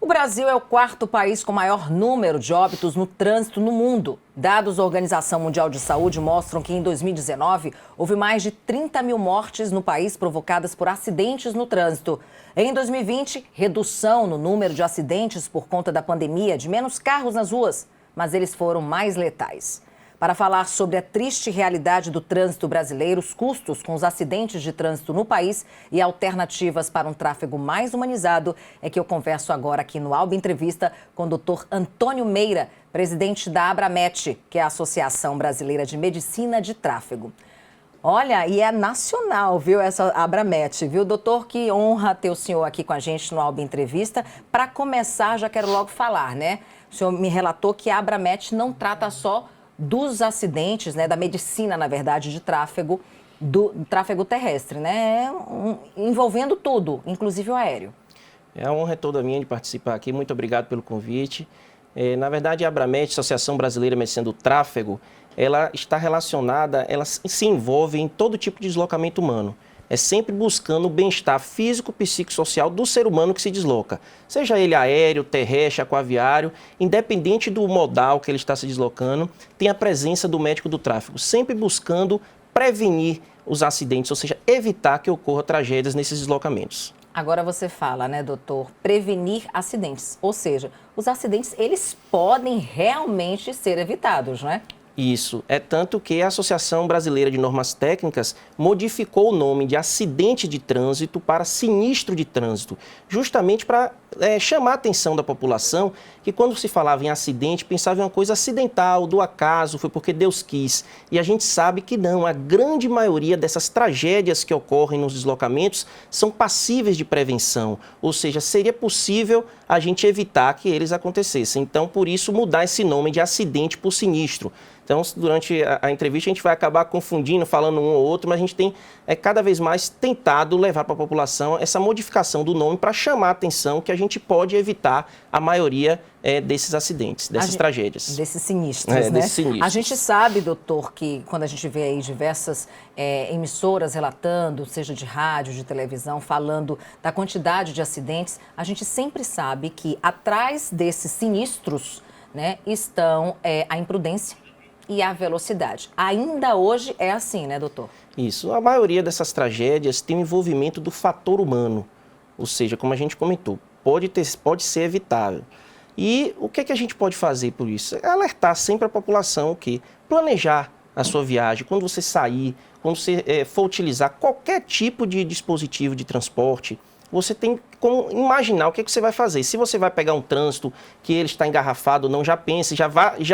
Brasil é o quarto país com maior número de óbitos no trânsito no mundo. Dados da Organização Mundial de Saúde mostram que em 2019 houve mais de 30 mil mortes no país provocadas por acidentes no trânsito. Em 2020, redução no número de acidentes por conta da pandemia, de menos carros nas ruas, mas eles foram mais letais. Para falar sobre a triste realidade do trânsito brasileiro, os custos com os acidentes de trânsito no país e alternativas para um tráfego mais humanizado, é que eu converso agora aqui no Alba Entrevista com o Dr. Antônio Meira, presidente da Abramet, que é a Associação Brasileira de Medicina de Tráfego. Olha, e é nacional, viu, essa Abramet, viu, doutor? Que honra ter o senhor aqui com a gente no Alba Entrevista. Para começar, já quero logo falar, né? O senhor me relatou que a Abramet não trata só dos acidentes, né, da medicina, na verdade, de tráfego, do tráfego terrestre, né, envolvendo tudo, inclusive o aéreo. A honra é toda minha de participar aqui, muito obrigado pelo convite. Na verdade, a Abramet, Associação Brasileira de Medicina do Tráfego, ela está relacionada, ela se envolve em todo tipo de deslocamento humano. É sempre buscando o bem-estar físico, psicossocial do ser humano que se desloca. Seja ele aéreo, terrestre, aquaviário, independente do modal que ele está se deslocando, tem a presença do médico do tráfego, sempre buscando prevenir os acidentes, ou seja, evitar que ocorram tragédias nesses deslocamentos. Agora você fala, né, doutor, prevenir acidentes, ou seja, os acidentes, eles podem realmente ser evitados, não é? Isso, é tanto que a Associação Brasileira de Normas Técnicas modificou o nome de acidente de trânsito para sinistro de trânsito, justamente para chamar a atenção da população que quando se falava em acidente, pensava em uma coisa acidental, do acaso, foi porque Deus quis. E a gente sabe que não, a grande maioria dessas tragédias que ocorrem nos deslocamentos são passíveis de prevenção, ou seja, seria possível a gente evitar que eles acontecessem. Então, por isso, mudar esse nome de acidente por sinistro. Então, durante a entrevista, a gente vai acabar confundindo, falando um ou outro, mas a gente tem cada vez mais tentado levar para a população essa modificação do nome para chamar a atenção que a gente pode evitar a maioria desses acidentes, dessas tragédias. Desses sinistros, né? Desses sinistros. A gente sabe, doutor, que quando a gente vê aí diversas emissoras relatando, seja de rádio, de televisão, falando da quantidade de acidentes, a gente sempre sabe que atrás desses sinistros, né, estão a imprudência e a velocidade. Ainda hoje é assim, né, doutor? Isso. A maioria dessas tragédias tem o envolvimento do fator humano. Ou seja, como a gente comentou, pode ser evitável. E o que a gente pode fazer por isso? É alertar sempre a população que planejar a sua viagem, quando você sair, quando você for utilizar qualquer tipo de dispositivo de transporte, você tem como imaginar o que você vai fazer. Se você vai pegar um trânsito que ele está engarrafado ou não, já pense, já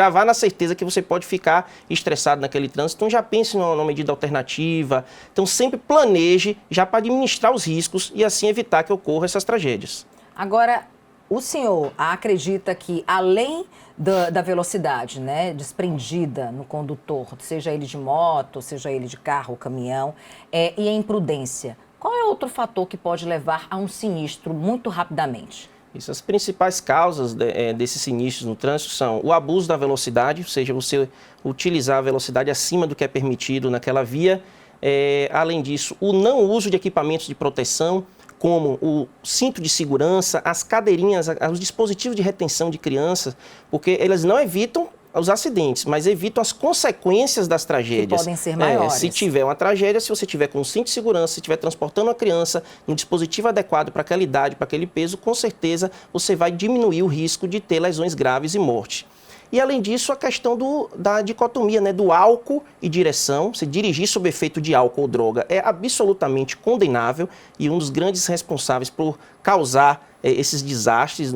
vá na certeza que você pode ficar estressado naquele trânsito. Então já pense numa medida alternativa. Então sempre planeje já para administrar os riscos e assim evitar que ocorram essas tragédias. Agora, o senhor acredita que além da velocidade, né, desprendida no condutor, seja ele de moto, seja ele de carro ou caminhão, e a imprudência, qual é outro fator que pode levar a um sinistro muito rapidamente? Isso, as principais causas desses sinistros no trânsito são o abuso da velocidade, ou seja, você utilizar a velocidade acima do que é permitido naquela via. Além disso, o não uso de equipamentos de proteção, como o cinto de segurança, as cadeirinhas, os dispositivos de retenção de crianças, porque eles não evitam os acidentes, mas evitam as consequências das tragédias. Que podem ser maiores. Se tiver uma tragédia, se você tiver com um cinto de segurança, se estiver transportando uma criança no dispositivo adequado para aquela idade, para aquele peso, com certeza você vai diminuir o risco de ter lesões graves e morte. E, além disso, a questão da dicotomia, né, do álcool e direção. Se dirigir sob efeito de álcool ou droga é absolutamente condenável e um dos grandes responsáveis por causar esses desastres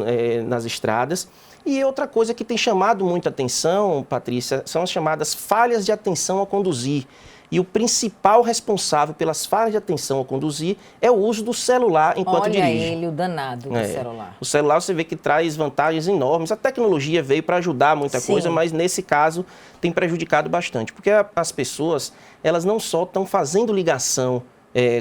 nas estradas. E outra coisa que tem chamado muita atenção, Patrícia, são as chamadas falhas de atenção ao conduzir. E o principal responsável pelas falhas de atenção ao conduzir é o uso do celular enquanto dirige. Olha ele, o danado do celular. O celular você vê que traz vantagens enormes. A tecnologia veio para ajudar muita coisa, mas nesse caso tem prejudicado bastante. Porque as pessoas, elas não só estão fazendo ligação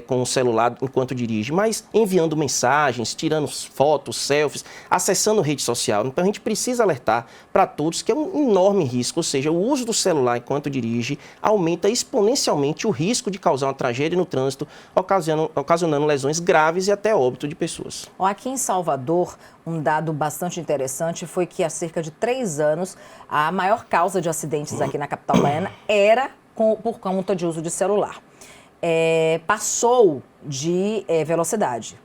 com o celular enquanto dirige, mas enviando mensagens, tirando fotos, selfies, acessando rede social. Então a gente precisa alertar para todos que é um enorme risco, ou seja, o uso do celular enquanto dirige aumenta exponencialmente o risco de causar uma tragédia no trânsito, ocasionando lesões graves e até óbito de pessoas. Aqui em Salvador, um dado bastante interessante foi que há cerca de 3 anos, a maior causa de acidentes aqui na capital baiana era por conta de uso de celular. Passou de velocidade.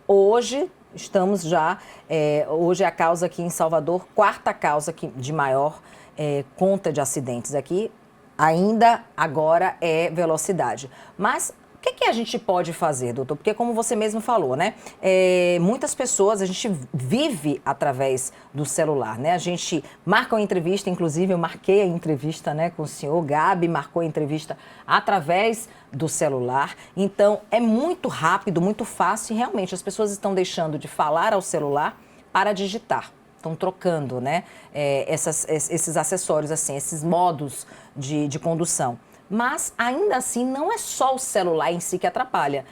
Hoje, estamos já, hoje é a causa aqui em Salvador, 4ª causa de maior conta de acidentes aqui, ainda agora é velocidade. Mas o que a gente pode fazer, doutor? Porque como você mesmo falou, né? Muitas pessoas, a gente vive através do celular, né? A gente marca uma entrevista, inclusive eu marquei a entrevista, né, com o senhor, Gabi marcou a entrevista através do celular. Então, é muito rápido, muito fácil e realmente as pessoas estão deixando de falar ao celular para digitar. Estão trocando, né, esses acessórios, assim, esses modos de condução. Mas, ainda assim, não é só o celular em si que atrapalha.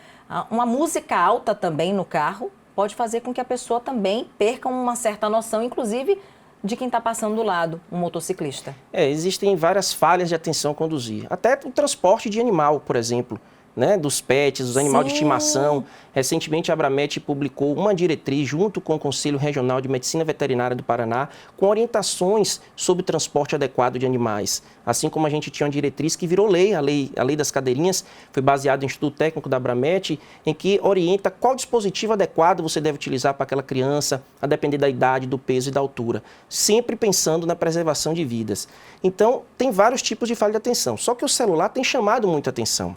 Uma música alta também no carro pode fazer com que a pessoa também perca uma certa noção, inclusive, de quem está passando do lado, um motociclista. Existem várias falhas de atenção ao conduzir. Até o transporte de animal, por exemplo, né, dos pets, dos animais de estimação. Recentemente, a Abramet publicou uma diretriz junto com o Conselho Regional de Medicina Veterinária do Paraná com orientações sobre o transporte adequado de animais. Assim como a gente tinha uma diretriz que virou lei, a lei das cadeirinhas, foi baseada no Instituto Técnico da Abramet, em que orienta qual dispositivo adequado você deve utilizar para aquela criança, a depender da idade, do peso e da altura, sempre pensando na preservação de vidas. Então, tem vários tipos de falha de atenção, só que o celular tem chamado muita atenção.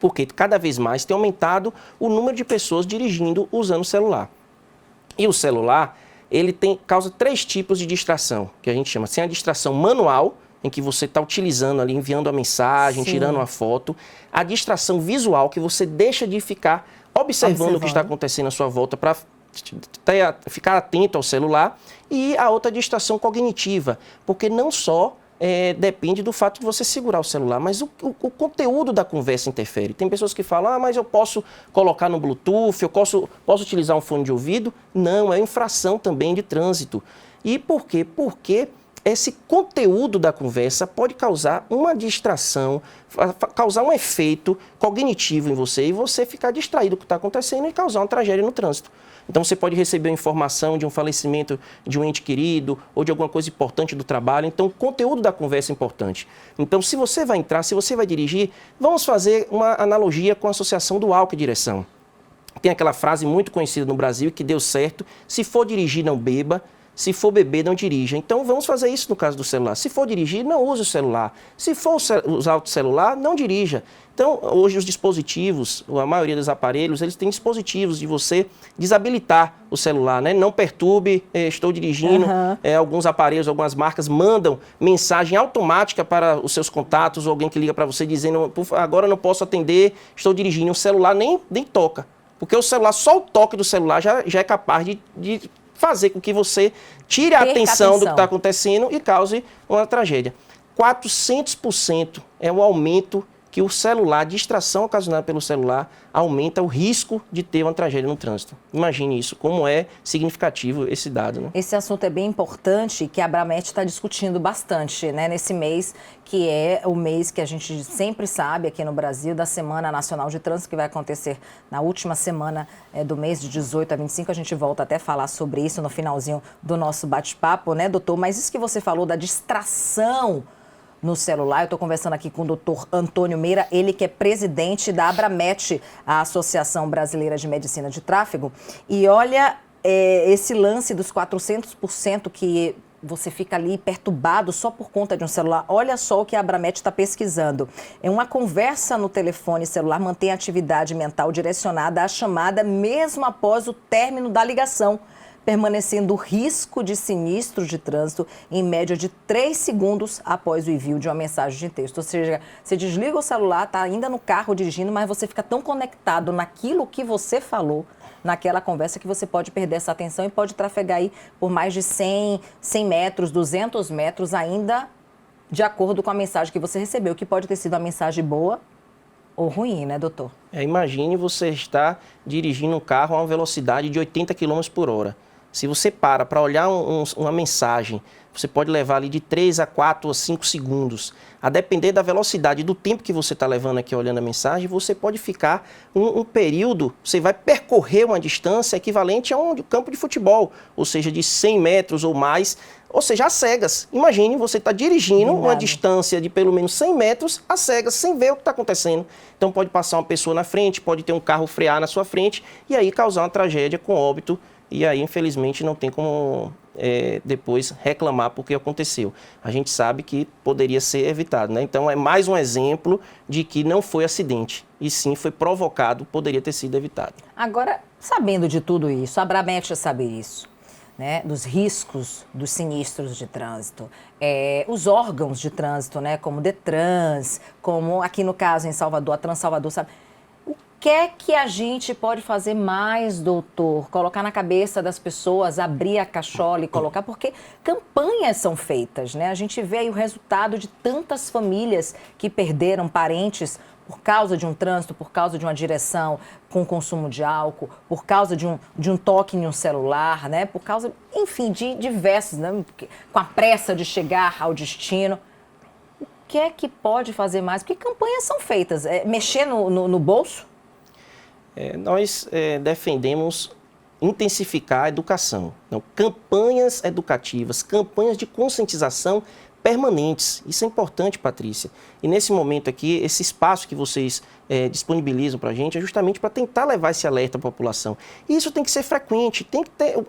Porque cada vez mais tem aumentado o número de pessoas dirigindo usando o celular. E o celular, ele causa 3 tipos de distração, que a gente chama. Tem a distração manual, em que você está utilizando ali, enviando a mensagem, tirando uma foto. A distração visual, que você deixa de ficar observando o que está acontecendo à sua volta para ficar atento ao celular. E a outra distração cognitiva, porque não só depende do fato de você segurar o celular, mas o conteúdo da conversa interfere. Tem pessoas que falam, mas eu posso colocar no Bluetooth, eu posso utilizar um fone de ouvido. Não, é infração também de trânsito. E por quê? Porque esse conteúdo da conversa pode causar uma distração, causar um efeito cognitivo em você e você ficar distraído do que está acontecendo e causar uma tragédia no trânsito. Então, você pode receber uma informação de um falecimento de um ente querido ou de alguma coisa importante do trabalho. Então, o conteúdo da conversa é importante. Então, se você vai entrar, se você vai dirigir, vamos fazer uma analogia com a associação do álcool e direção. Tem aquela frase muito conhecida no Brasil que deu certo: se for dirigir, não beba. Se for beber, não dirija. Então, vamos fazer isso no caso do celular. Se for dirigir, não use o celular. Se for usar o celular, não dirija. Então, hoje os dispositivos, a maioria dos aparelhos, eles têm dispositivos de você desabilitar o celular, né? Não perturbe, estou dirigindo. Alguns aparelhos, algumas marcas mandam mensagem automática para os seus contatos, ou alguém que liga para você dizendo, agora não posso atender, estou dirigindo. O celular nem toca. Porque o celular, só o toque do celular já é capaz de fazer com que você tire a atenção do que está acontecendo e cause uma tragédia. 400% é o aumento que o celular, a distração ocasionada pelo celular, aumenta o risco de ter uma tragédia no trânsito. Imagine isso, como é significativo esse dado, né? Esse assunto é bem importante e que a Abramet está discutindo bastante, né, nesse mês, que é o mês que a gente sempre sabe aqui no Brasil, da Semana Nacional de Trânsito, que vai acontecer na última semana do mês, de 18 a 25. A gente volta até a falar sobre isso no finalzinho do nosso bate-papo, né, doutor? Mas isso que você falou da distração no celular, eu estou conversando aqui com o doutor Antônio Meira, ele que é presidente da Abramet, a Associação Brasileira de Medicina de Tráfego. E olha, esse lance dos 400% que você fica ali perturbado só por conta de um celular. Olha só o que a Abramet está pesquisando. Uma conversa no telefone celular mantém a atividade mental direcionada à chamada mesmo após o término da ligação, permanecendo o risco de sinistro de trânsito em média de 3 segundos após o envio de uma mensagem de texto. Ou seja, você desliga o celular, está ainda no carro dirigindo, mas você fica tão conectado naquilo que você falou, naquela conversa, que você pode perder essa atenção e pode trafegar aí por mais de 100 metros, 200 metros, ainda de acordo com a mensagem que você recebeu, que pode ter sido uma mensagem boa Ou ruim, né, doutor? Imagine você estar dirigindo um carro a uma velocidade de 80 km por hora. Se você para olhar uma mensagem, você pode levar ali de 3 a 4 a 5 segundos. A depender da velocidade do tempo que você está levando aqui olhando a mensagem, você pode ficar um período, você vai percorrer uma distância equivalente a um campo de futebol, ou seja, de 100 metros ou mais, ou seja, às cegas. Imagine você está dirigindo uma distância de pelo menos 100 metros às cegas, sem ver o que está acontecendo. Então pode passar uma pessoa na frente, pode ter um carro frear na sua frente e aí causar uma tragédia com óbito. E aí, infelizmente, não tem como depois reclamar porque aconteceu. A gente sabe que poderia ser evitado, né? Então, é mais um exemplo de que não foi acidente, e sim foi provocado, poderia ter sido evitado. Agora, sabendo de tudo isso, a Abramet sabe isso, né? Dos riscos dos sinistros de trânsito, os órgãos de trânsito, né? Como o Detrans, como aqui no caso em Salvador, a Transalvador, sabe? O que é que a gente pode fazer mais, doutor? Colocar na cabeça das pessoas, abrir a cachola e colocar, porque campanhas são feitas, né? A gente vê aí o resultado de tantas famílias que perderam parentes por causa de um trânsito, por causa de uma direção com consumo de álcool, por causa de um toque em um celular, né? Por causa, enfim, de diversos, né? Com a pressa de chegar ao destino. O que é que pode fazer mais? Porque campanhas são feitas. Mexer no bolso? Nós defendemos intensificar a educação. Então, campanhas educativas, campanhas de conscientização permanentes. Isso é importante, Patrícia. E nesse momento aqui, esse espaço que vocês disponibilizam para a gente é justamente para tentar levar esse alerta à população. E isso tem que ser frequente,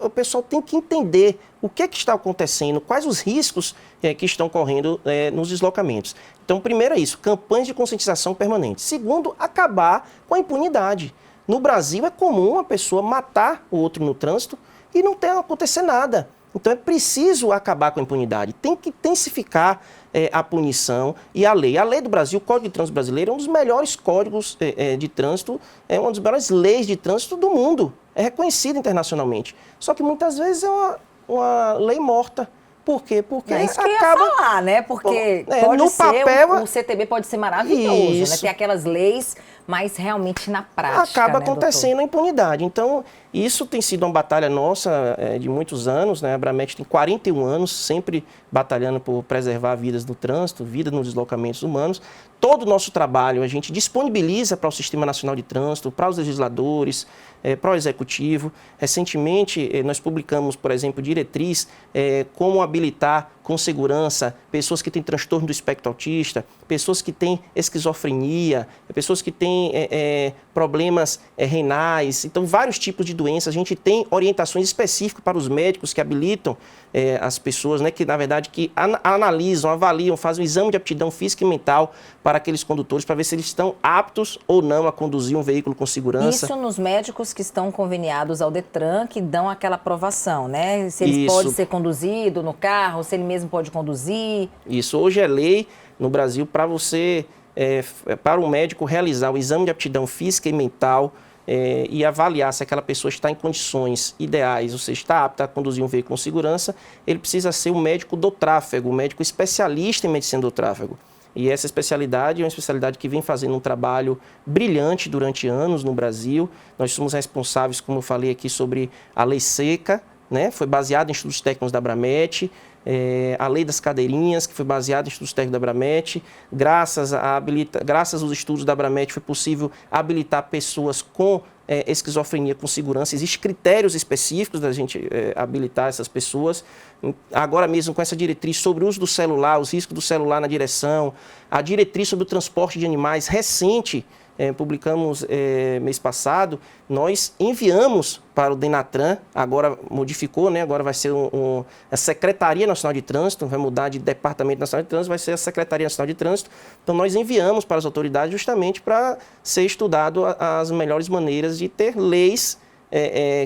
o pessoal tem que entender o que é que está acontecendo, quais os riscos que estão correndo nos deslocamentos. Então, primeiro é isso, campanhas de conscientização permanentes. Segundo, acabar com a impunidade. No Brasil é comum uma pessoa matar o outro no trânsito e não acontecer nada. Então é preciso acabar com a impunidade. Tem que intensificar a punição e a lei. A lei do Brasil, o Código de Trânsito Brasileiro, é um dos melhores códigos de trânsito, é uma das melhores leis de trânsito do mundo. É reconhecido internacionalmente. Só que muitas vezes é uma lei morta. Por quê? Porque é isso que eu ia falar, né? Porque no papel, o CTB pode ser maravilhoso, né? Tem aquelas leis, mas realmente na prática, acaba né, acontecendo doutor? a impunidade. Então, isso tem sido uma batalha nossa de muitos anos, né? A Abramet tem 41 anos, sempre batalhando por preservar vidas no trânsito, vida nos deslocamentos humanos. Todo o nosso trabalho a gente disponibiliza para o Sistema Nacional de Trânsito, para os legisladores, para o Executivo. Recentemente, nós publicamos, por exemplo, diretriz como habilitar com segurança pessoas que têm transtorno do espectro autista, pessoas que têm esquizofrenia, pessoas que têm problemas renais, então vários tipos de doenças. A gente tem orientações específicas para os médicos que habilitam as pessoas, né, que na verdade que analisam, avaliam, fazem um exame de aptidão física e mental para aqueles condutores para ver se eles estão aptos ou não a conduzir um veículo com segurança. Isso nos médicos que estão conveniados ao Detran, que dão aquela aprovação, né? Se ele pode ser conduzido no carro, se ele mesmo pode conduzir. Isso, hoje é lei no Brasil para você, para um médico realizar o exame de aptidão física e mental e avaliar se aquela pessoa está em condições ideais, ou seja, está apta a conduzir um veículo com segurança, ele precisa ser um médico do tráfego, um médico especialista em medicina do tráfego. E essa especialidade é uma especialidade que vem fazendo um trabalho brilhante durante anos no Brasil. Nós somos responsáveis, como eu falei aqui, sobre a lei seca, né? Foi baseada em estudos técnicos da Abramet, a lei das cadeirinhas, que foi baseada em estudos técnicos da Abramet. Graças aos estudos da Abramet foi possível habilitar pessoas com esquizofrenia com segurança. Existem critérios específicos da gente habilitar essas pessoas. Agora mesmo com essa diretriz sobre o uso do celular, os riscos do celular na direção, a diretriz sobre o transporte de animais recente, publicamos mês passado, nós enviamos para o Denatran, agora modificou, né? Agora vai ser a Secretaria Nacional de Trânsito, vai mudar de Departamento Nacional de Trânsito, vai ser a Secretaria Nacional de Trânsito. Então nós enviamos para as autoridades justamente para ser estudado as melhores maneiras de ter leis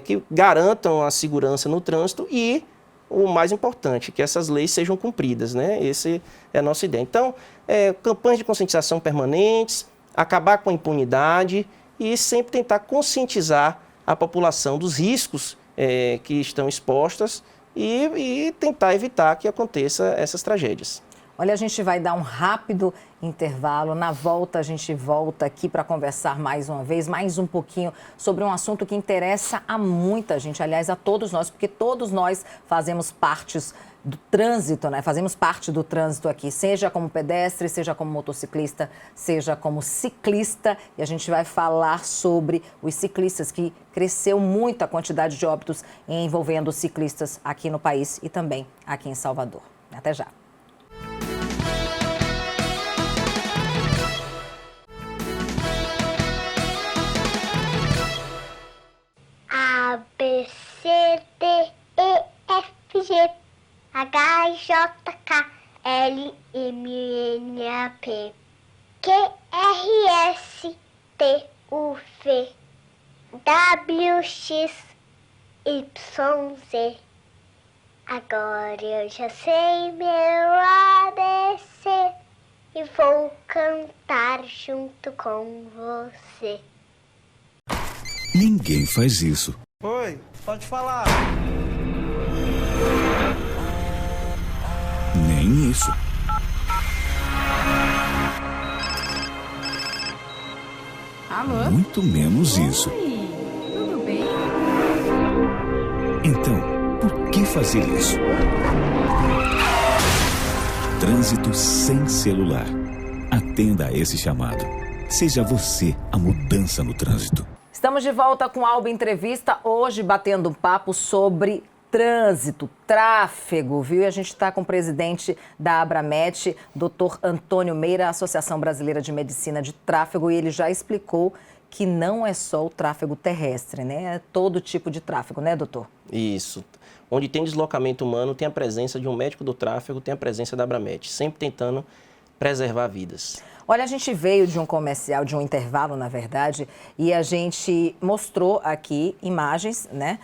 que garantam a segurança no trânsito e o mais importante, que essas leis sejam cumpridas, né? Essa é a nossa ideia. Então, campanhas de conscientização permanentes, acabar com a impunidade e sempre tentar conscientizar a população dos riscos que estão expostas e tentar evitar que aconteça essas tragédias. Olha, a gente vai dar um rápido intervalo. Na volta, a gente volta aqui para conversar mais uma vez, mais um pouquinho sobre um assunto que interessa a muita gente, aliás, a todos nós, porque todos nós fazemos partes do trânsito, né? Fazemos parte do trânsito aqui, seja como pedestre, seja como motociclista, seja como ciclista. E a gente vai falar sobre os ciclistas, que cresceu muito a quantidade de óbitos envolvendo ciclistas aqui no país e também aqui em Salvador. Até já. A, B, C, D, E, F, G, H, I, J, K, L, M, N, A, P, Q, R, S, T, U, V, W, X, Y, Z. Agora eu já sei meu ABC e vou cantar junto com você. Ninguém faz isso. Oi, pode falar. Nem isso. Alô? Muito menos isso. Oi, tudo bem? Então, por que fazer isso? Trânsito sem celular. Atenda a esse chamado. Seja você a mudança no trânsito. Estamos de volta com a Alba Entrevista, hoje batendo um papo sobre trânsito, tráfego, viu? E a gente está com o presidente da Abramet, Dr. Antônio Meira, Associação Brasileira de Medicina de Tráfego, e ele já explicou que não é só o tráfego terrestre, né? É todo tipo de tráfego, né, doutor? Isso. Onde tem deslocamento humano, tem a presença de um médico do tráfego, tem a presença da Abramet, sempre tentando preservar vidas. Olha, a gente veio de um comercial, de um intervalo, na verdade, e a gente mostrou aqui imagens, né,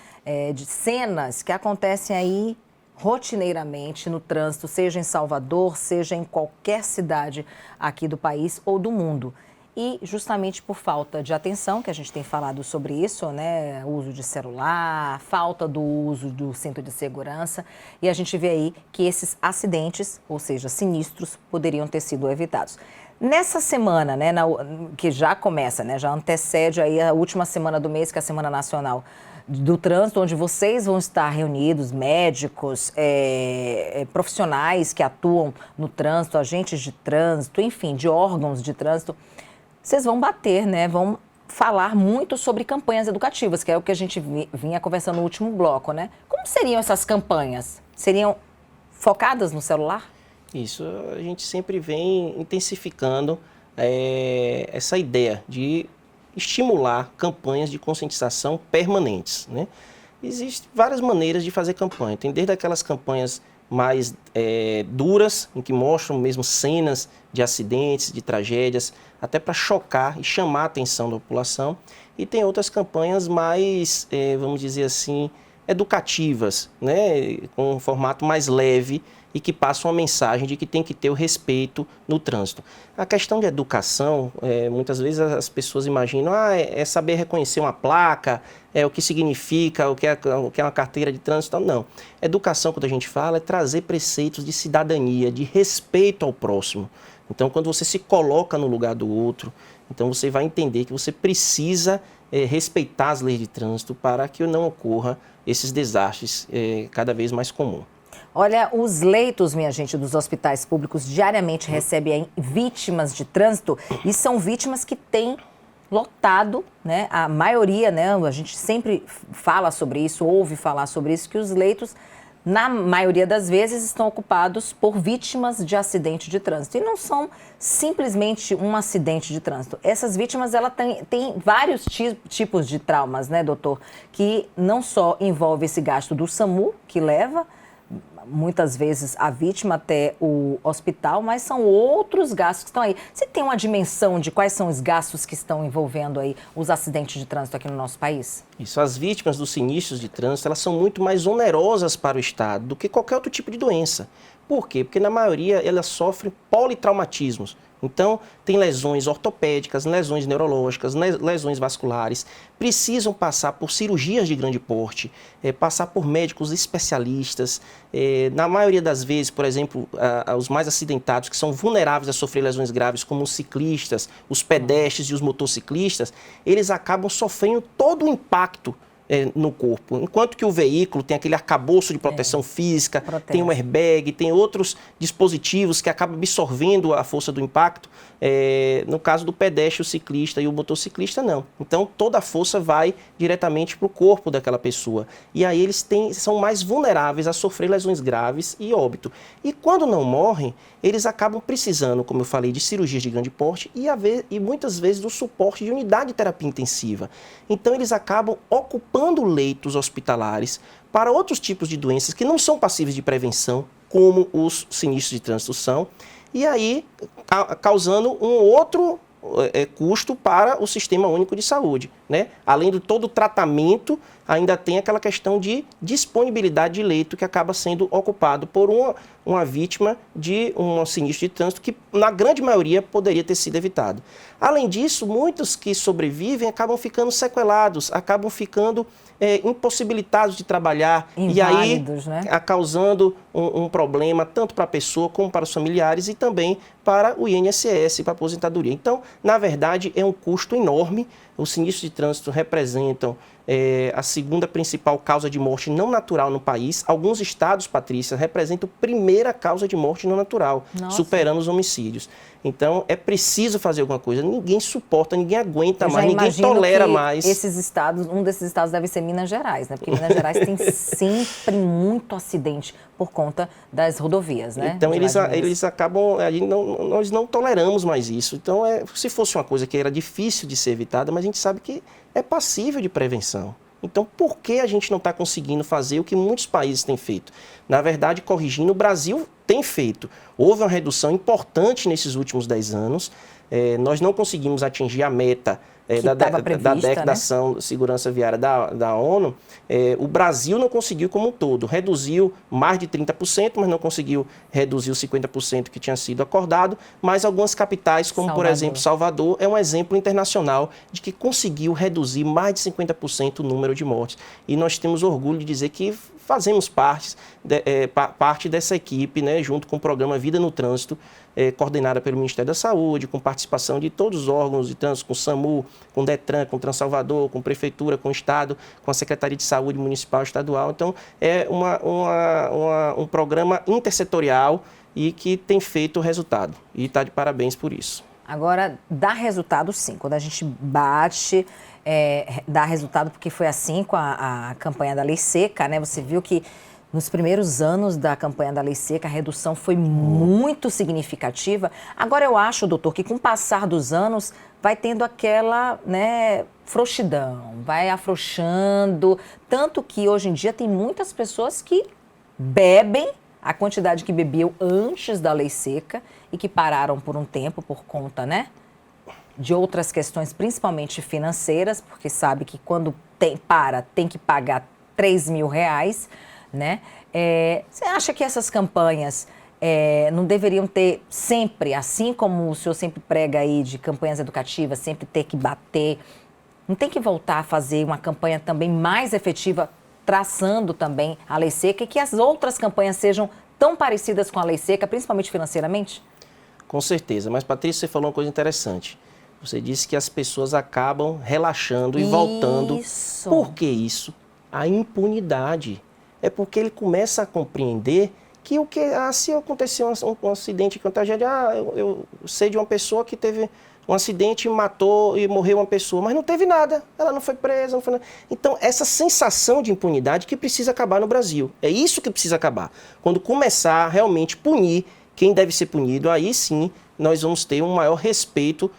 de cenas que acontecem aí rotineiramente no trânsito, seja em Salvador, seja em qualquer cidade aqui do país ou do mundo. E justamente por falta de atenção, que a gente tem falado sobre isso, né, uso de celular, falta do uso do cinto de segurança, e a gente vê aí que esses acidentes, ou seja, sinistros, poderiam ter sido evitados. Nessa semana, né, que já começa, né, já antecede aí a última semana do mês, que é a Semana Nacional do Trânsito, onde vocês vão estar reunidos, médicos, profissionais que atuam no trânsito, agentes de trânsito, enfim, de órgãos de trânsito. Vocês vão bater, né, vão falar muito sobre campanhas educativas, que é o que a gente vinha conversando no último bloco, né? Como seriam essas campanhas? Seriam focadas no celular? Isso, a gente sempre vem intensificando essa ideia de estimular campanhas de conscientização permanentes, né? Existem várias maneiras de fazer campanha. Tem desde aquelas campanhas mais duras, em que mostram mesmo cenas de acidentes, de tragédias, até para chocar e chamar a atenção da população. E tem outras campanhas mais, vamos dizer assim, educativas, né? Com um formato mais leve, e que passam uma mensagem de que tem que ter o respeito no trânsito. A questão de educação, muitas vezes as pessoas imaginam, é saber reconhecer uma placa, o que significa, o que é uma carteira de trânsito. Não. Educação, quando a gente fala, é trazer preceitos de cidadania, de respeito ao próximo. Então, quando você se coloca no lugar do outro, então você vai entender que você precisa respeitar as leis de trânsito para que não ocorra esses desastres cada vez mais comuns. Olha, os leitos, minha gente, dos hospitais públicos diariamente recebem vítimas de trânsito e são vítimas que têm lotado, né? A maioria, né? A gente sempre fala sobre isso, ouve falar sobre isso, que os leitos, na maioria das vezes, estão ocupados por vítimas de acidente de trânsito. E não são simplesmente um acidente de trânsito. Essas vítimas, ela têm vários tipos de traumas, né, doutor? Que não só envolve esse gasto do SAMU, que leva muitas vezes a vítima até o hospital, mas são outros gastos que estão aí. Você tem uma dimensão de quais são os gastos que estão envolvendo aí os acidentes de trânsito aqui no nosso país? Isso, as vítimas dos sinistros de trânsito, elas são muito mais onerosas para o Estado do que qualquer outro tipo de doença. Por quê? Porque na maioria elas sofrem politraumatismos, Então, tem lesões ortopédicas, lesões neurológicas, lesões vasculares, precisam passar por cirurgias de grande porte, passar por médicos especialistas. Na maioria das vezes, por exemplo, os mais acidentados, que são vulneráveis a sofrer lesões graves, como os ciclistas, os pedestres e os motociclistas, eles acabam sofrendo todo o impacto no corpo. Enquanto que o veículo tem aquele arcabouço de proteção física, tem um airbag, tem outros dispositivos que acabam absorvendo a força do impacto. No caso do pedestre, o ciclista e o motociclista, não. Então, toda a força vai diretamente para o corpo daquela pessoa. E aí eles são mais vulneráveis a sofrer lesões graves e óbito. E quando não morrem, eles acabam precisando, como eu falei, de cirurgias de grande porte e muitas vezes do suporte de unidade de terapia intensiva. Então, eles acabam ocupando leitos hospitalares para outros tipos de doenças que não são passíveis de prevenção, como os sinistros de trânsito são, e aí causando um outro custo para o Sistema Único de Saúde, né? Além de todo o tratamento, ainda tem aquela questão de disponibilidade de leito que acaba sendo ocupado por uma vítima de um sinistro de trânsito que, na grande maioria, poderia ter sido evitado. Além disso, muitos que sobrevivem acabam ficando sequelados, acabam ficando impossibilitados de trabalhar, inválidos, e aí né? Causando um problema tanto para a pessoa como para os familiares e também para o INSS, para a aposentadoria. Então, na verdade, é um custo enorme. Os sinistros de trânsito representam a segunda principal causa de morte não natural no país. Alguns estados, Patrícia, representam a primeira causa de morte não natural, superando os homicídios. Então, é preciso fazer alguma coisa. Ninguém suporta, ninguém aguenta mais, ninguém tolera mais. Esses estados, um desses estados deve ser Minas Gerais, né? Porque Minas Gerais tem sempre muito acidente por conta das rodovias, né? Então, eles acabam... Nós não toleramos mais isso. Então, se fosse uma coisa que era difícil de ser evitada, mas a gente sabe que é passível de prevenção. Então, por que a gente não está conseguindo fazer o que muitos países têm feito? Na verdade, corrigindo, o Brasil tem feito. Houve uma redução importante nesses últimos 10 anos. Nós não conseguimos atingir a meta da Declaração de Segurança Viária da ONU. O Brasil não conseguiu como um todo. Reduziu mais de 30%, mas não conseguiu reduzir os 50% que tinha sido acordado. Mas algumas capitais, como por exemplo Salvador, é um exemplo internacional de que conseguiu reduzir mais de 50% o número de mortes. E nós temos orgulho de dizer que fazemos parte dessa equipe, né, junto com o programa Vida no Trânsito, coordenada pelo Ministério da Saúde, com participação de todos os órgãos de trânsito, com o SAMU, com o DETRAN, com o Transalvador, com a Prefeitura, com o Estado, com a Secretaria de Saúde Municipal e Estadual. Então, é um programa intersetorial e que tem feito resultado. E está de parabéns por isso. Agora, dá resultado sim. Quando a gente bate, dá resultado, porque foi assim com a campanha da Lei Seca, né? Você viu que nos primeiros anos da campanha da Lei Seca, a redução foi muito significativa. Agora, eu acho, doutor, que com o passar dos anos, vai tendo aquela, né, frouxidão, vai afrouxando. Tanto que, hoje em dia, tem muitas pessoas que bebem a quantidade que bebiam antes da Lei Seca e que pararam por um tempo por conta, né, de outras questões, principalmente financeiras, porque sabe que quando tem que pagar R$3.000, né? Você acha que essas campanhas não deveriam ter sempre, assim como o senhor sempre prega aí de campanhas educativas, sempre ter que bater, não tem que voltar a fazer uma campanha também mais efetiva, traçando também a Lei Seca, e que as outras campanhas sejam tão parecidas com a Lei Seca, principalmente financeiramente? Com certeza, mas Patrícia, você falou uma coisa interessante. Você disse que as pessoas acabam relaxando e voltando. Por que isso? A impunidade. É porque ele começa a compreender que se acontecer um acidente com tragédia, eu sei de uma pessoa que teve um acidente, matou e morreu uma pessoa, mas não teve nada, ela não foi presa, não foi nada. Então, essa sensação de impunidade que precisa acabar no Brasil. É isso que precisa acabar. Quando começar a realmente punir quem deve ser punido, aí sim nós vamos ter um maior respeito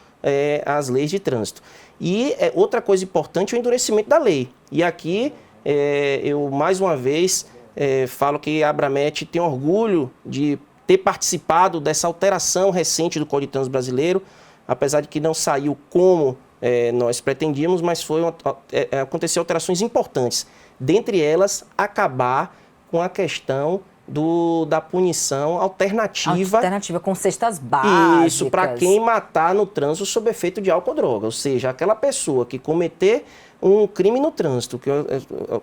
às leis de trânsito. E outra coisa importante é o endurecimento da lei. E aqui eu, mais uma vez, falo que a Abramet tem orgulho de ter participado dessa alteração recente do Código de Trânsito Brasileiro, apesar de que não saiu como nós pretendíamos, mas aconteceram alterações importantes. Dentre elas, acabar com a questão da punição alternativa. Alternativa com cestas básicas. Isso, para quem matar no trânsito sob efeito de álcool ou droga. Ou seja, aquela pessoa que cometer um crime no trânsito, que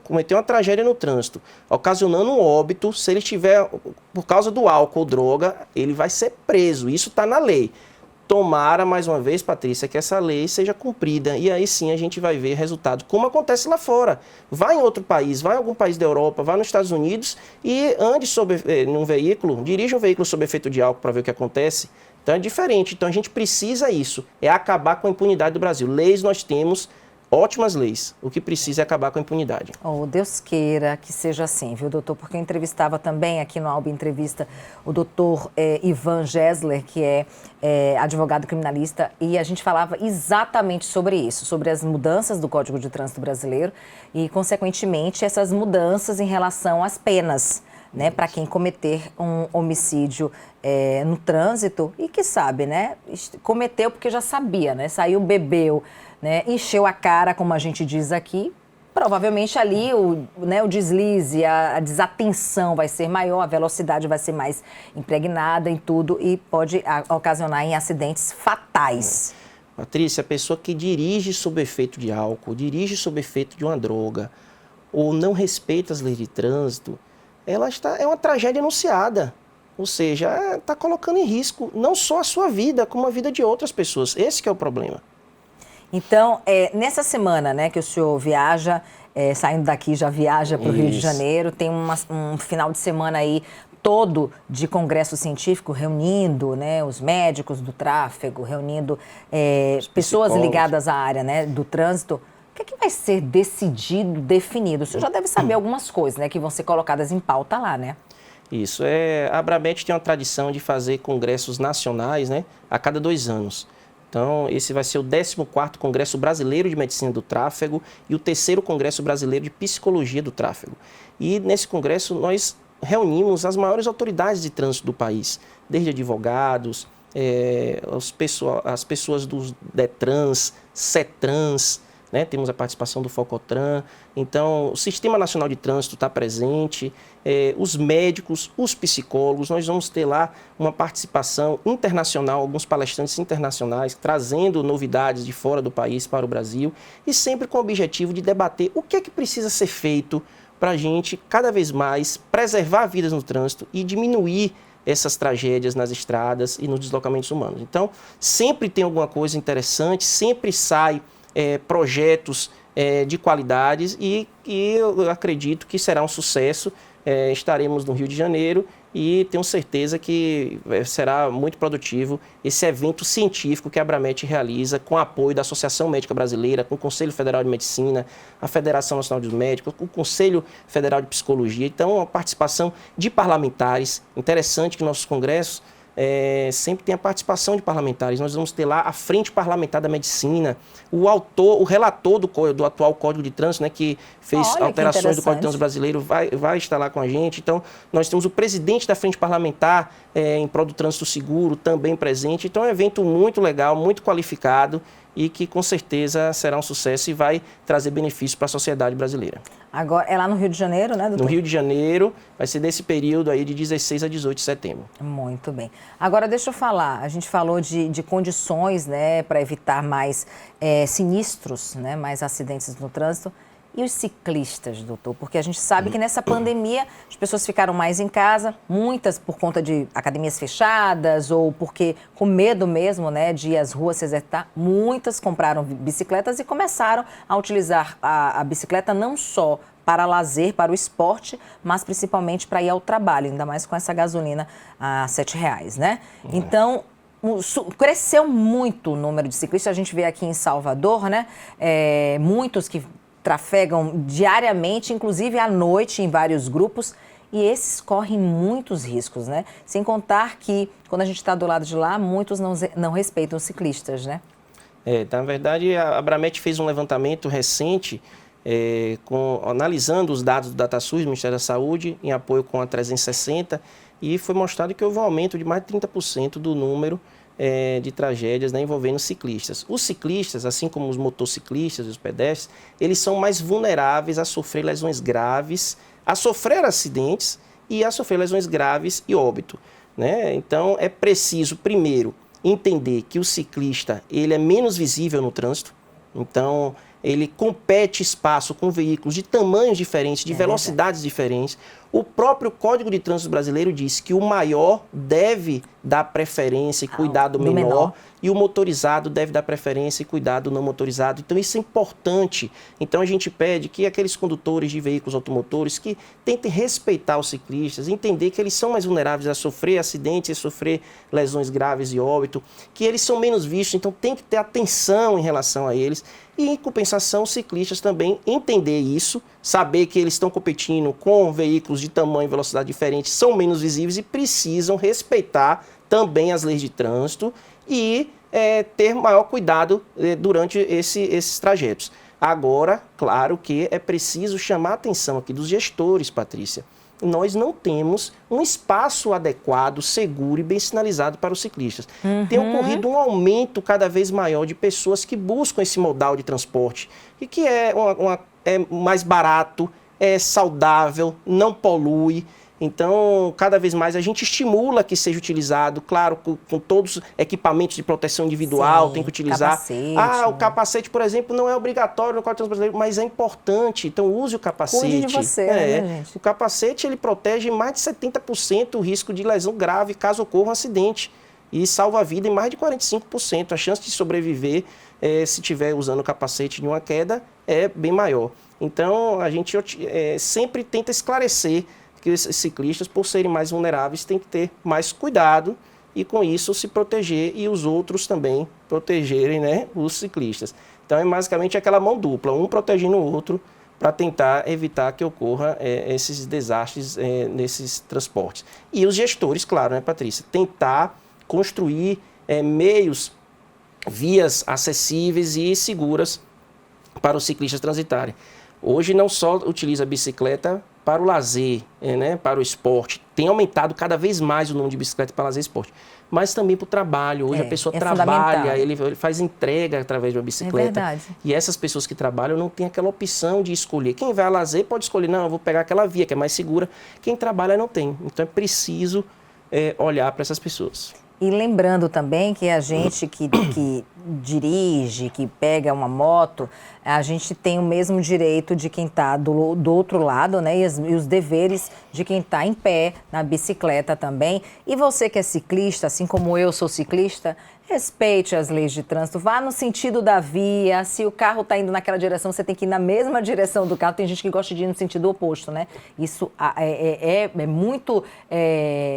cometeu uma tragédia no trânsito, ocasionando um óbito, se ele estiver, por causa do álcool ou droga, ele vai ser preso. Isso está na lei. Tomara, mais uma vez, Patrícia, que essa lei seja cumprida. E aí sim a gente vai ver resultados, como acontece lá fora. Vai em outro país, vai em algum país da Europa, vai nos Estados Unidos e ande num veículo, dirija um veículo sob efeito de álcool para ver o que acontece. Então é diferente. Então a gente precisa isso, é acabar com a impunidade do Brasil. Leis nós temos, ótimas leis. O que precisa é acabar com a impunidade. Oh, Deus queira que seja assim, viu, doutor? Porque eu entrevistava também aqui no Alba Entrevista o doutor Ivan Gessler, que é advogado criminalista, e a gente falava exatamente sobre isso, sobre as mudanças do Código de Trânsito Brasileiro e, consequentemente, essas mudanças em relação às penas, né, para quem cometer um homicídio no trânsito e que sabe, né, cometeu porque já sabia, né, saiu, bebeu, né, encheu a cara, como a gente diz aqui, provavelmente ali o deslize, a desatenção vai ser maior, a velocidade vai ser mais impregnada em tudo e pode ocasionar em acidentes fatais. Patrícia, a pessoa que dirige sob efeito de álcool, dirige sob efeito de uma droga ou não respeita as leis de trânsito, é uma tragédia anunciada. Ou seja, está colocando em risco não só a sua vida, como a vida de outras pessoas. Esse que é o problema. Então, nessa semana, né, que o senhor viaja, saindo daqui já viaja para o Rio de Janeiro, tem um final de semana aí todo de congresso científico, reunindo, né, os médicos do tráfego, reunindo pessoas ligadas à área, né, do trânsito. O que vai ser decidido, definido? O senhor já deve saber algumas coisas, né, que vão ser colocadas em pauta lá, né? Isso. A Abramet tem uma tradição de fazer congressos nacionais, né, a cada 2 anos. Então, esse vai ser o 14º Congresso Brasileiro de Medicina do Tráfego e o 3º Congresso Brasileiro de Psicologia do Tráfego. E nesse congresso nós reunimos as maiores autoridades de trânsito do país, desde advogados, as pessoas dos DETRANS, CETRANS, né? Temos a participação do FOCOTRAN. Então, o Sistema Nacional de Trânsito está presente, os médicos, os psicólogos. Nós vamos ter lá uma participação internacional, alguns palestrantes internacionais, trazendo novidades de fora do país para o Brasil e sempre com o objetivo de debater o que é que precisa ser feito para a gente, cada vez mais, preservar vidas no trânsito e diminuir essas tragédias nas estradas e nos deslocamentos humanos. Então, sempre tem alguma coisa interessante, sempre sai projetos de qualidades e eu acredito que será um sucesso. Estaremos no Rio de Janeiro e tenho certeza que será muito produtivo esse evento científico que a Abramet realiza com apoio da Associação Médica Brasileira, com o Conselho Federal de Medicina, a Federação Nacional dos Médicos, o Conselho Federal de Psicologia. Então, a participação de parlamentares. Interessante que nossos congressos sempre tem a participação de parlamentares. Nós vamos ter lá a Frente Parlamentar da Medicina, o relator do atual Código de Trânsito, né, que fez alterações do Código de Trânsito brasileiro, vai estar lá com a gente. Então, nós temos o presidente da Frente Parlamentar em prol do trânsito seguro também presente. Então, é um evento muito legal, muito qualificado e que com certeza será um sucesso e vai trazer benefícios para a sociedade brasileira. Agora, é lá no Rio de Janeiro, né, doutor? No Rio de Janeiro, vai ser nesse período aí de 16 a 18 de setembro. Muito bem. Agora, deixa eu falar, a gente falou de condições, né, para evitar mais sinistros, né, mais acidentes no trânsito. E os ciclistas, doutor? Porque a gente sabe que nessa pandemia as pessoas ficaram mais em casa, muitas por conta de academias fechadas ou porque com medo mesmo, né, de ir às ruas se exercitar. Muitas compraram bicicletas e começaram a utilizar a bicicleta não só para lazer, para o esporte, mas principalmente para ir ao trabalho, ainda mais com essa gasolina a R$7, né? Então, cresceu muito o número de ciclistas. A gente vê aqui em Salvador, né, muitos que trafegam diariamente, inclusive à noite, em vários grupos, e esses correm muitos riscos, né? Sem contar que, quando a gente está do lado de lá, muitos não respeitam os ciclistas, né? Na verdade, a Abramet fez um levantamento recente, analisando os dados do DataSUS, do Ministério da Saúde, em apoio com a 360, e foi mostrado que houve um aumento de mais de 30% do número de tragédias, né, envolvendo ciclistas. Os ciclistas, assim como os motociclistas e os pedestres, eles são mais vulneráveis a sofrer lesões graves, a sofrer acidentes e a sofrer lesões graves e óbito, né? Então, é preciso, primeiro, entender que o ciclista ele é menos visível no trânsito, então ele compete espaço com veículos de tamanhos diferentes, de velocidades diferentes. O próprio Código de Trânsito Brasileiro diz que o maior deve dar preferência e cuidado menor, e o motorizado deve dar preferência e cuidado não motorizado. Então isso é importante. Então a gente pede que aqueles condutores de veículos automotores que tentem respeitar os ciclistas, entender que eles são mais vulneráveis a sofrer acidentes, a sofrer lesões graves e óbito, que eles são menos vistos, então tem que ter atenção em relação a eles. E, em compensação, os ciclistas também entender isso, saber que eles estão competindo com veículos de tamanho e velocidade diferentes, são menos visíveis e precisam respeitar também as leis de trânsito e ter maior cuidado durante esses trajetos. Agora, claro que é preciso chamar a atenção aqui dos gestores, Patrícia. Nós não temos um espaço adequado, seguro e bem sinalizado para os ciclistas. Tem ocorrido um aumento cada vez maior de pessoas que buscam esse modal de transporte e que é mais barato, é saudável, não polui. Então, cada vez mais a gente estimula que seja utilizado, claro, com todos os equipamentos de proteção individual, tem que utilizar. Capacete, o capacete, por exemplo, não é obrigatório no Código de Trânsito Brasileiro, mas é importante, então use o capacete. Cuide de você, né, gente? O capacete, ele protege mais de 70% o risco de lesão grave caso ocorra um acidente e salva a vida em mais de 45%. A chance de sobreviver, se estiver usando o capacete de uma queda, é bem maior. Então, a gente sempre tenta esclarecer que os ciclistas, por serem mais vulneráveis, têm que ter mais cuidado e, com isso, se proteger e os outros também protegerem, né, os ciclistas. Então, é basicamente aquela mão dupla, um protegendo o outro para tentar evitar que ocorra esses desastres nesses transportes. E os gestores, claro, né, Patrícia, tentar construir meios, vias acessíveis e seguras para os ciclistas transitarem. Hoje não só utiliza a bicicleta para o lazer, para o esporte. Tem aumentado cada vez mais o número de bicicletas para lazer e esporte. Mas também para o trabalho. Hoje a pessoa trabalha, ele faz entrega através de uma bicicleta. É verdade. E essas pessoas que trabalham não têm aquela opção de escolher. Quem vai a lazer pode escolher, não, eu vou pegar aquela via que é mais segura. Quem trabalha não tem. Então é preciso olhar para essas pessoas. E lembrando também que a gente que dirige, que pega uma moto, a gente tem o mesmo direito de quem está do outro lado, né? E os deveres de quem está em pé, na bicicleta também. E você que é ciclista, assim como eu sou ciclista, respeite as leis de trânsito, vá no sentido da via. Se o carro está indo naquela direção, você tem que ir na mesma direção do carro. Tem gente que gosta de ir no sentido oposto, né? Isso muito...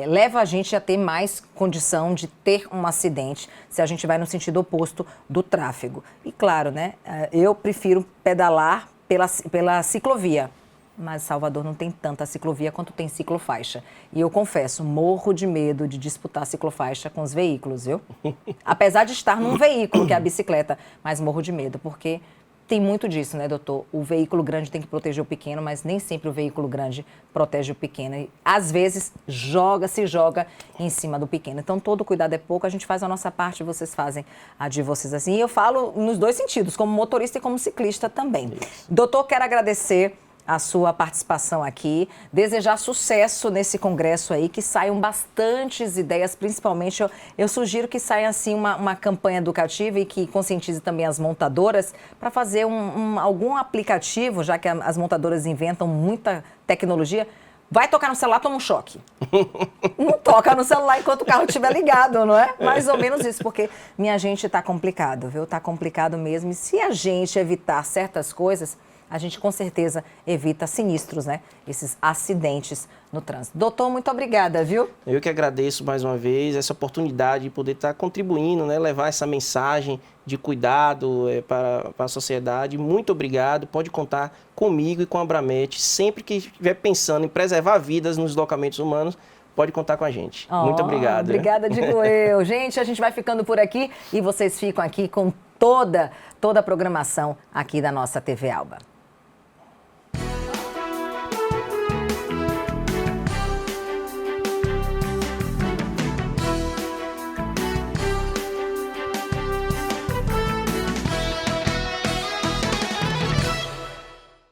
leva a gente a ter mais condição de ter um acidente se a gente vai no sentido oposto do tráfego. E claro, né? Eu prefiro pedalar pela ciclovia. Mas Salvador não tem tanta ciclovia quanto tem ciclofaixa. E eu confesso, morro de medo de disputar ciclofaixa com os veículos, viu? Apesar de estar num veículo, que é a bicicleta, mas morro de medo, porque tem muito disso, né, doutor? O veículo grande tem que proteger o pequeno, mas nem sempre o veículo grande protege o pequeno. E, às vezes, se joga em cima do pequeno. Então, todo cuidado é pouco, a gente faz a nossa parte, vocês fazem a de vocês assim. E eu falo nos dois sentidos, como motorista e como ciclista também. Isso. Doutor, quero agradecer a sua participação aqui, desejar sucesso nesse congresso aí, que saiam bastantes ideias, principalmente eu sugiro que saia assim uma campanha educativa e que conscientize também as montadoras para fazer algum aplicativo, já que as montadoras inventam muita tecnologia. Vai tocar no celular, toma um choque. Não toca no celular enquanto o carro estiver ligado, não é? Mais ou menos isso, porque, minha gente, tá complicado, viu? Tá complicado mesmo. E se a gente evitar certas coisas, a gente com certeza evita sinistros, né? Esses acidentes no trânsito. Doutor, muito obrigada, viu? Eu que agradeço mais uma vez essa oportunidade de poder estar contribuindo, né? Levar essa mensagem de cuidado para a sociedade. Muito obrigado. Pode contar comigo e com a Abramet. Sempre que estiver pensando em preservar vidas nos deslocamentos humanos, pode contar com a gente. Muito obrigado. Obrigada, digo eu. Gente, a gente vai ficando por aqui e vocês ficam aqui com toda a programação aqui da nossa TV Alba.